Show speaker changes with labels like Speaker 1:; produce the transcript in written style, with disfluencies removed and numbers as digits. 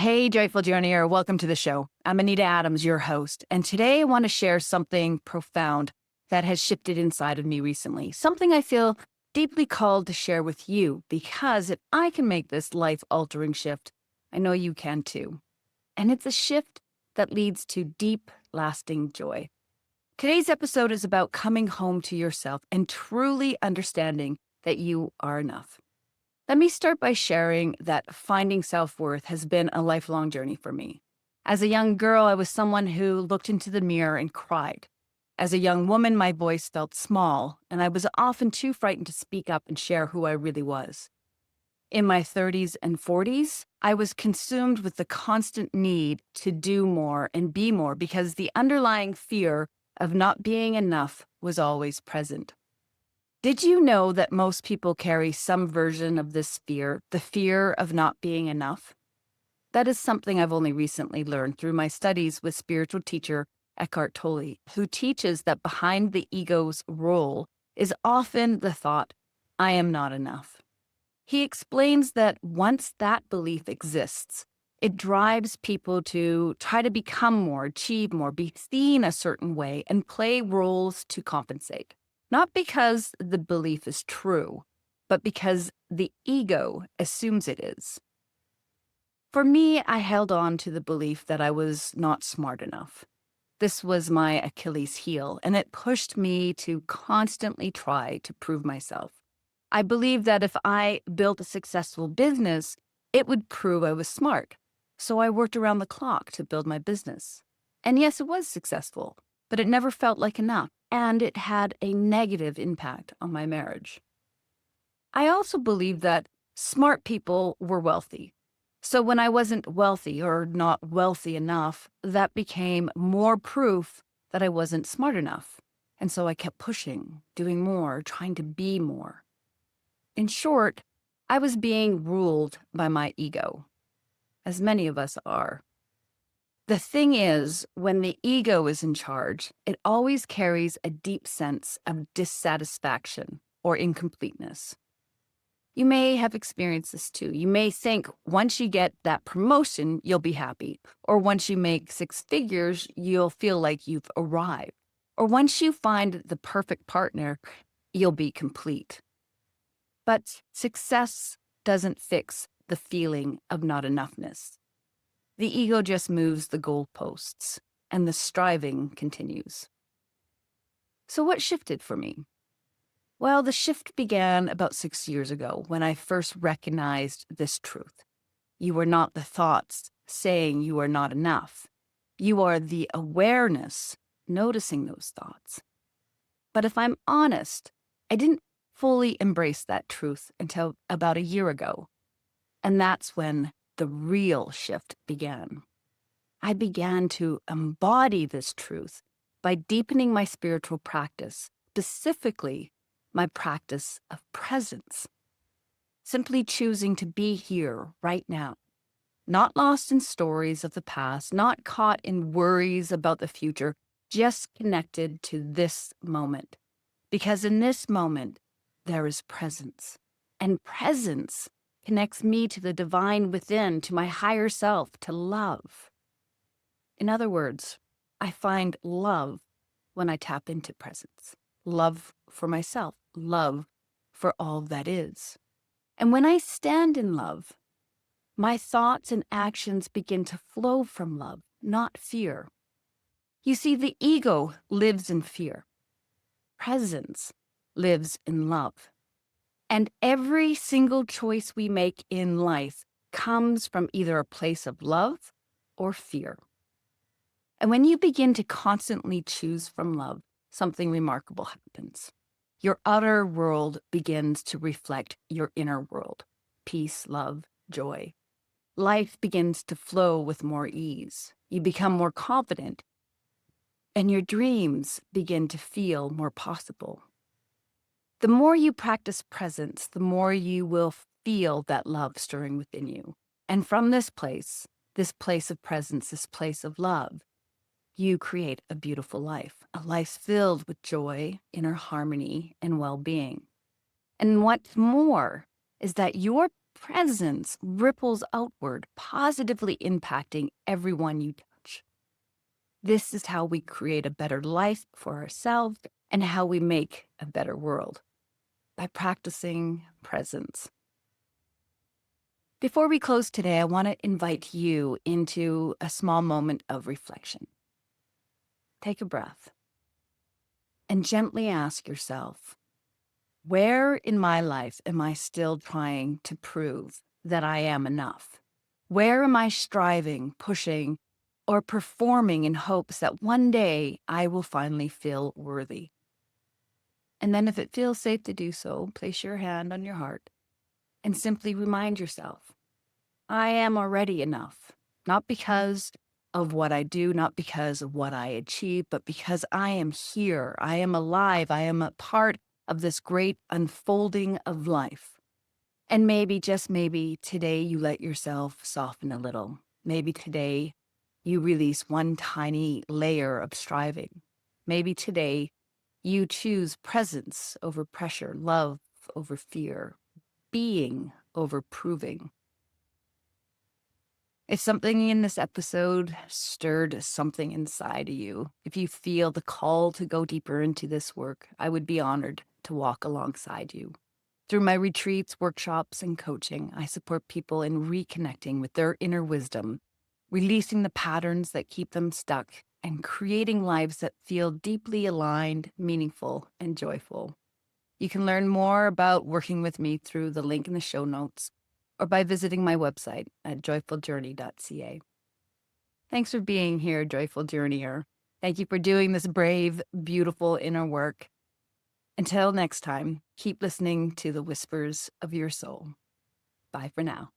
Speaker 1: Hey, Joyful Journeyer, welcome to the show. I'm Anita Adams, your host, and today I want to share something profound that has shifted inside of me recently, something I feel deeply called to share with you, because if I can make this life-altering shift, I know you can too. And it's a shift that leads to deep, lasting joy. Today's episode is about coming home to yourself and truly understanding that you are enough. Let me start by sharing that finding self-worth has been a lifelong journey for me. As a young girl, I was someone who looked into the mirror and cried. As a young woman, my voice felt small, and I was often too frightened to speak up and share who I really was. In my 30s and 40s, I was consumed with the constant need to do more and be more because the underlying fear of not being enough was always present. Did you know that most people carry some version of this fear, the fear of not being enough? That is something I've only recently learned through my studies with spiritual teacher Eckhart Tolle, who teaches that behind the ego's role is often the thought, I am not enough. He explains that once that belief exists, it drives people to try to become more, achieve more, be seen a certain way, and play roles to compensate. Not because the belief is true, but because the ego assumes it is. For me, I held on to the belief that I was not smart enough. This was my Achilles heel, and it pushed me to constantly try to prove myself. I believed that if I built a successful business, it would prove I was smart. So I worked around the clock to build my business. And yes, it was successful, but it never felt like enough, and it had a negative impact on my marriage. I also believed that smart people were wealthy. So when I wasn't wealthy or not wealthy enough, that became more proof that I wasn't smart enough. And so I kept pushing, doing more, trying to be more. In short, I was being ruled by my ego, as many of us are. The thing is, when the ego is in charge, it always carries a deep sense of dissatisfaction or incompleteness. You may have experienced this too. You may think once you get that promotion, you'll be happy. Or once you make six figures, you'll feel like you've arrived. Or once you find the perfect partner, you'll be complete. But success doesn't fix the feeling of not enoughness. The ego just moves the goalposts, and the striving continues. So what shifted for me? Well, the shift began about 6 years ago when I first recognized this truth. You are not the thoughts saying you are not enough. You are the awareness noticing those thoughts. But if I'm honest, I didn't fully embrace that truth until about a year ago. And that's when the real shift began. I began to embody this truth by deepening my spiritual practice, specifically my practice of presence. Simply choosing to be here right now, not lost in stories of the past, not caught in worries about the future, just connected to this moment. Because in this moment, there is presence. And presence connects me to the divine within, to my higher self, to love. In other words, I find love when I tap into presence. Love for myself, love for all that is. And when I stand in love, my thoughts and actions begin to flow from love, not fear. You see, the ego lives in fear. Presence lives in love. And every single choice we make in life comes from either a place of love or fear. And when you begin to constantly choose from love, something remarkable happens. Your outer world begins to reflect your inner world. Peace, love, joy. Life begins to flow with more ease. You become more confident, and your dreams begin to feel more possible. The more you practice presence, the more you will feel that love stirring within you. And from this place of presence, this place of love, you create a beautiful life, a life filled with joy, inner harmony, and well-being. And what's more is that your presence ripples outward, positively impacting everyone you touch. This is how we create a better life for ourselves and how we make a better world, by practicing presence. Before we close today, I want to invite you into a small moment of reflection. Take a breath and gently ask yourself, where in my life am I still trying to prove that I am enough? Where am I striving, pushing, or performing in hopes that one day I will finally feel worthy? And then if it feels safe to do so, place your hand on your heart and simply remind yourself, I am already enough, not because of what I do, not because of what I achieve, but because I am here. I am alive. I am a part of this great unfolding of life. And maybe, just maybe, today you let yourself soften a little. Maybe today you release one tiny layer of striving. Maybe today you choose presence over pressure, love over fear, being over proving. If something in this episode stirred something inside of you, if you feel the call to go deeper into this work, I would be honored to walk alongside you. Through my retreats, workshops, and coaching, I support people in reconnecting with their inner wisdom, releasing the patterns that keep them stuck, and creating lives that feel deeply aligned, meaningful, and joyful. You can learn more about working with me through the link in the show notes or by visiting my website at joyfuljourney.ca. Thanks for being here, Joyful Journeyer. Thank you for doing this brave, beautiful inner work. Until next time, keep listening to the whispers of your soul. Bye for now.